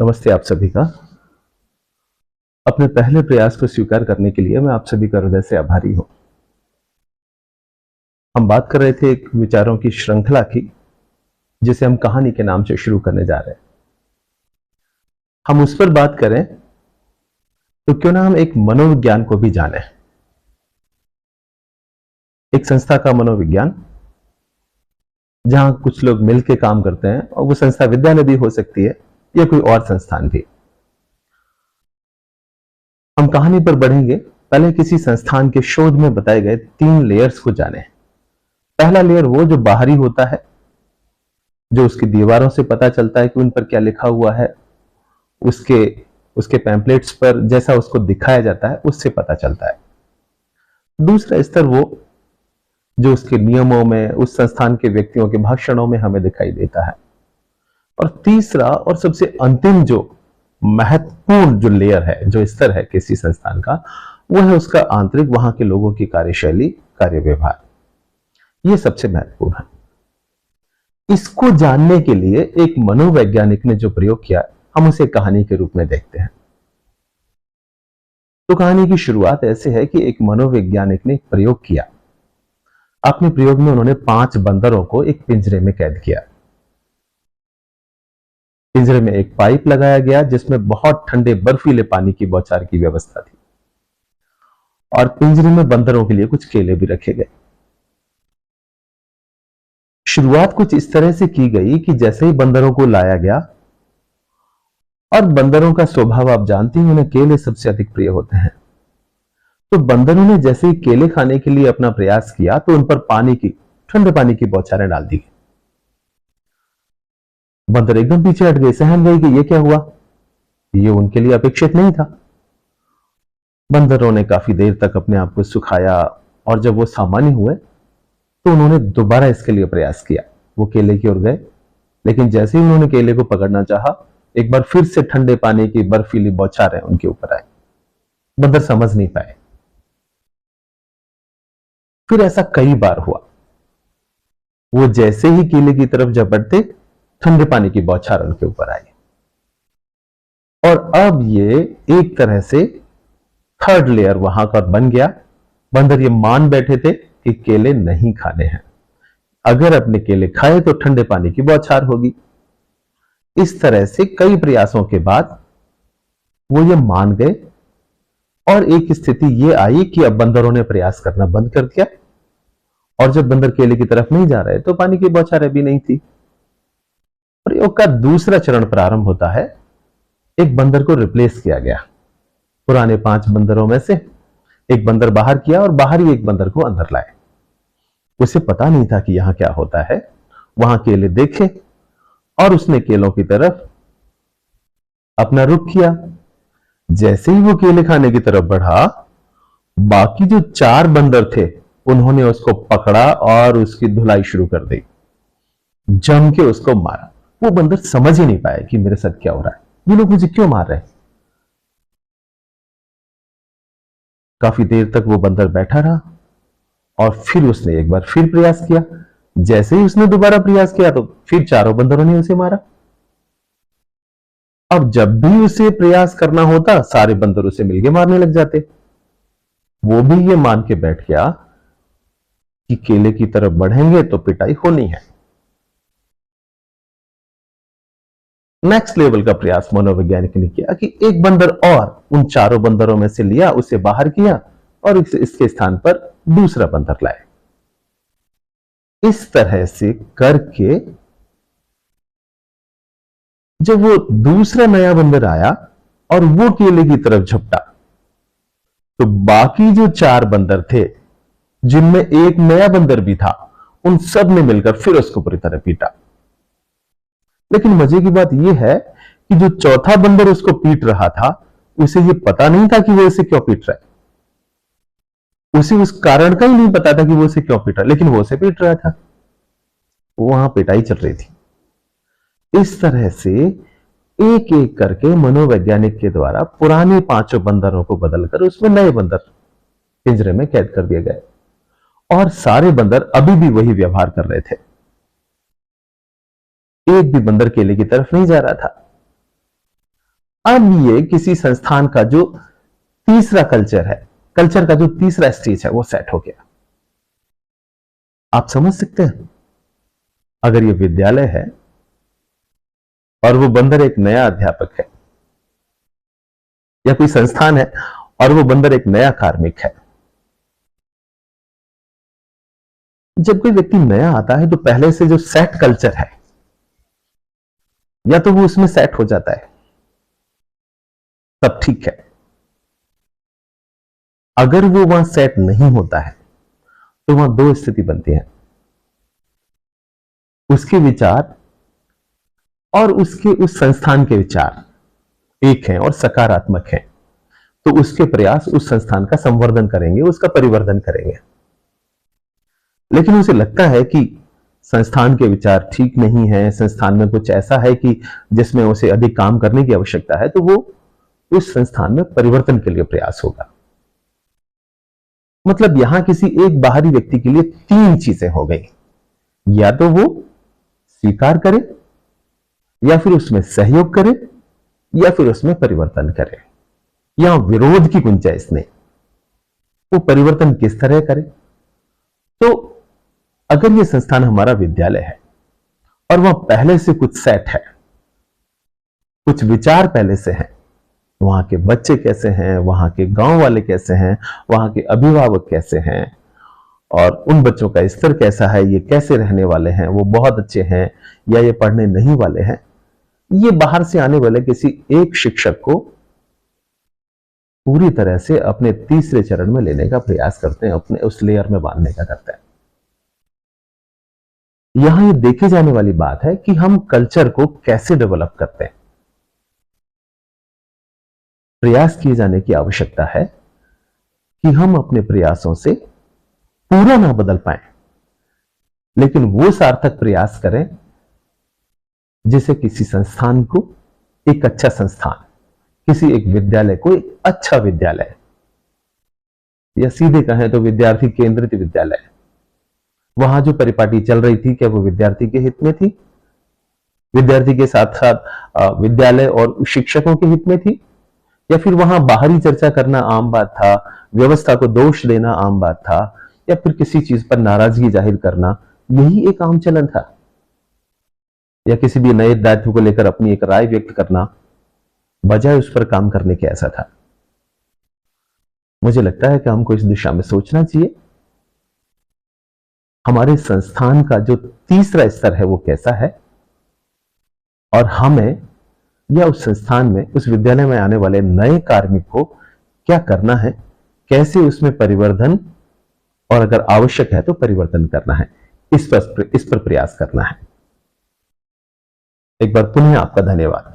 नमस्ते आप सभी का। अपने पहले प्रयास को स्वीकार करने के लिए मैं आप सभी का हृदय से आभारी हूं। हम बात कर रहे थे एक विचारों की श्रृंखला की, जिसे हम कहानी के नाम से शुरू करने जा रहे हैं। हम उस पर बात करें तो क्यों ना हम एक मनोविज्ञान को भी जानें। एक संस्था का मनोविज्ञान, जहां कुछ लोग मिलकर काम करते हैं, और वो संस्था विद्यालय भी हो सकती है या कोई और संस्थान भी। हम कहानी पर बढ़ेंगे। पहले किसी संस्थान के शोध में बताए गए 3 लेयर्स को जानें। पहला लेयर वो जो बाहरी होता है, जो उसकी दीवारों से पता चलता है कि उन पर क्या लिखा हुआ है, उसके पैम्पलेट्स पर जैसा उसको दिखाया जाता है उससे पता चलता है। दूसरा स्तर वो जो उसके नियमों में, उस संस्थान के व्यक्तियों के भाषणों में हमें दिखाई देता है। और तीसरा और सबसे अंतिम जो महत्वपूर्ण जो लेयर है, जो स्तर है किसी संस्थान का, वो है उसका आंतरिक, वहां के लोगों की कार्यशैली, कार्य व्यवहार। ये सबसे महत्वपूर्ण है। इसको जानने के लिए एक मनोवैज्ञानिक ने जो प्रयोग किया, हम उसे कहानी के रूप में देखते हैं। तो कहानी की शुरुआत ऐसे है कि एक मनोवैज्ञानिक ने एक प्रयोग किया। अपने प्रयोग में उन्होंने 5 बंदरों को एक पिंजरे में कैद किया। पिंजरे में एक पाइप लगाया गया जिसमें बहुत ठंडे बर्फीले पानी की बौछार की व्यवस्था थी, और पिंजरे में बंदरों के लिए कुछ केले भी रखे गए। शुरुआत कुछ इस तरह से की गई कि जैसे ही बंदरों को लाया गया, और बंदरों का स्वभाव आप जानते हैं, उन्हें केले सबसे अधिक प्रिय होते हैं। तो बंदरों ने जैसे ही केले खाने के लिए अपना प्रयास किया तो उन पर ठंडे पानी की बौछारें डाल दी। बंदर एकदम पीछे हट गए, सहम गए कि ये क्या हुआ, ये उनके लिए अपेक्षित नहीं था। बंदरों ने काफी देर तक अपने आप को सुखाया, और जब वो सामान्य हुए तो उन्होंने दोबारा इसके लिए प्रयास किया। वो केले की ओर गए, लेकिन जैसे ही उन्होंने केले को पकड़ना चाहा, एक बार फिर से ठंडे पानी की बर्फीली बौछारें उनके ऊपर आई। बंदर समझ नहीं पाए। फिर ऐसा कई बार हुआ। वो जैसे ही केले की तरफ झपटते, ठंडे पानी की बौछार उनके ऊपर आई। और अब ये एक तरह से थर्ड लेयर वहां पर बन गया। बंदर ये मान बैठे थे कि केले नहीं खाने हैं। अगर अपने केले खाए तो ठंडे पानी की बौछार होगी। इस तरह से कई प्रयासों के बाद वो ये मान गए, और एक स्थिति ये आई कि अब बंदरों ने प्रयास करना बंद कर दिया, और जब बंदर केले की तरफ नहीं जा रहे तो पानी की बौछारें भी नहीं थी। प्रयोग का दूसरा चरण प्रारंभ होता है। एक बंदर को रिप्लेस किया गया। पुराने 5 बंदरों में से एक बंदर बाहर किया, और बाहर ही एक बंदर को अंदर लाए। उसे पता नहीं था कि यहां क्या होता है। वहां केले देखे, और उसने केलों की तरफ अपना रुख किया। जैसे ही वो केले खाने की तरफ बढ़ा, बाकी जो 4 बंदर थे उन्होंने उसको पकड़ा और उसकी धुलाई शुरू कर दी, जम के उसको मारा। वो बंदर समझ ही नहीं पाया कि मेरे साथ क्या हो रहा है, ये लोग मुझे क्यों मार रहे हैं। काफी देर तक वो बंदर बैठा रहा, और फिर उसने एक बार फिर प्रयास किया। जैसे ही उसने दोबारा प्रयास किया तो फिर 4 बंदरों ने उसे मारा। अब जब भी उसे प्रयास करना होता, सारे बंदर उसे मिलके मारने लग जाते। वो भी ये मान के बैठ गया कि केले की तरफ बढ़ेंगे तो पिटाई होनी है। नेक्स्ट लेवल का प्रयास मनोवैज्ञानिक ने किया कि एक बंदर और उन 4 बंदरों में से लिया, उसे बाहर किया, और इसके स्थान पर दूसरा बंदर लाए। इस तरह से करके जब वो दूसरा नया बंदर आया और वो केले की तरफ झपटा, तो बाकी जो 4 बंदर थे, जिनमें एक नया बंदर भी था, उन सब ने मिलकर फिर उसको पूरी तरह पीटा। लेकिन मजे की बात यह है कि जो चौथा बंदर उसको पीट रहा था, उसे यह पता नहीं था कि वो इसे क्यों पीट रहा है। उसे उस कारण का ही नहीं पता था कि वो इसे क्यों पीट रहा है, लेकिन वो उसे पीट रहा था। वहां पिटाई चल रही थी। इस तरह से एक एक करके मनोवैज्ञानिक के द्वारा पुराने 5 बंदरों को बदलकर उसमें नए बंदर पिंजरे में कैद कर दिए गए, और सारे बंदर अभी भी वही व्यवहार कर रहे थे। एक भी बंदर केले की तरफ नहीं जा रहा था। अब ये किसी संस्थान का जो तीसरा कल्चर है, कल्चर का जो तीसरा स्टेज है वो सेट हो गया। आप समझ सकते हैं, अगर ये विद्यालय है और वो बंदर एक नया अध्यापक है, या कोई संस्थान है और वो बंदर एक नया कार्मिक है। जब कोई व्यक्ति नया आता है तो पहले से जो सेट कल्चर है, या तो वो उसमें सेट हो जाता है, तब ठीक है। अगर वो वहां सेट नहीं होता है तो वहां दो स्थिति बनती है, उसके विचार और उसके उस संस्थान के विचार एक हैं और सकारात्मक हैं, तो उसके प्रयास उस संस्थान का संवर्धन करेंगे, उसका परिवर्धन करेंगे। लेकिन उसे लगता है कि संस्थान के विचार ठीक नहीं है, संस्थान में कुछ ऐसा है कि जिसमें उसे अधिक काम करने की आवश्यकता है, तो वो उस संस्थान में परिवर्तन के लिए प्रयास होगा। मतलब यहां किसी एक बाहरी व्यक्ति के लिए तीन चीजें हो गई, या तो वो स्वीकार करे, या फिर उसमें सहयोग करे, या फिर उसमें परिवर्तन करे। यहां विरोध की गुंजाइश नहीं। वो परिवर्तन किस तरह करे? तो अगर यह संस्थान हमारा विद्यालय है और वह पहले से कुछ सेट है, कुछ विचार पहले से हैं, वहां के बच्चे कैसे हैं, वहां के गांव वाले कैसे हैं, वहां के अभिभावक कैसे हैं, और उन बच्चों का स्तर कैसा है, ये कैसे रहने वाले हैं, वो बहुत अच्छे हैं या ये पढ़ने नहीं वाले हैं, ये बाहर से आने वाले किसी एक शिक्षक को पूरी तरह से अपने तीसरे चरण में लेने का प्रयास करते हैं, अपने उस लेयर में बांधने का करते हैं। यहां ये देखे जाने वाली बात है कि हम कल्चर को कैसे डेवलप करते हैं। प्रयास किए जाने की आवश्यकता है कि हम अपने प्रयासों से पूरा ना बदल पाए, लेकिन वो सार्थक प्रयास करें जिसे किसी संस्थान को एक अच्छा संस्थान, किसी एक विद्यालय को एक अच्छा विद्यालय, या सीधे कहें तो विद्यार्थी केंद्रित विद्यालय। वहां जो परिपाटी चल रही थी, क्या वो विद्यार्थी के हित में थी? विद्यार्थी के साथ साथ विद्यालय और शिक्षकों के हित में थी? या फिर वहां बाहरी चर्चा करना आम बात था, व्यवस्था को दोष देना आम बात था, या फिर किसी चीज पर नाराजगी जाहिर करना यही एक आम चलन था? या किसी भी नए दायित्व को लेकर अपनी एक राय व्यक्त करना बजाय उस पर काम करने के ऐसा था? मुझे लगता है कि हमको इस दिशा में सोचना चाहिए। हमारे संस्थान का जो तीसरा स्तर है वो कैसा है, और हमें या उस संस्थान में, उस विद्यालय में आने वाले नए कार्मिक को क्या करना है, कैसे उसमें परिवर्धन, और अगर आवश्यक है तो परिवर्तन करना है, इस पर प्रयास करना है। एक बार पुनः आपका धन्यवाद।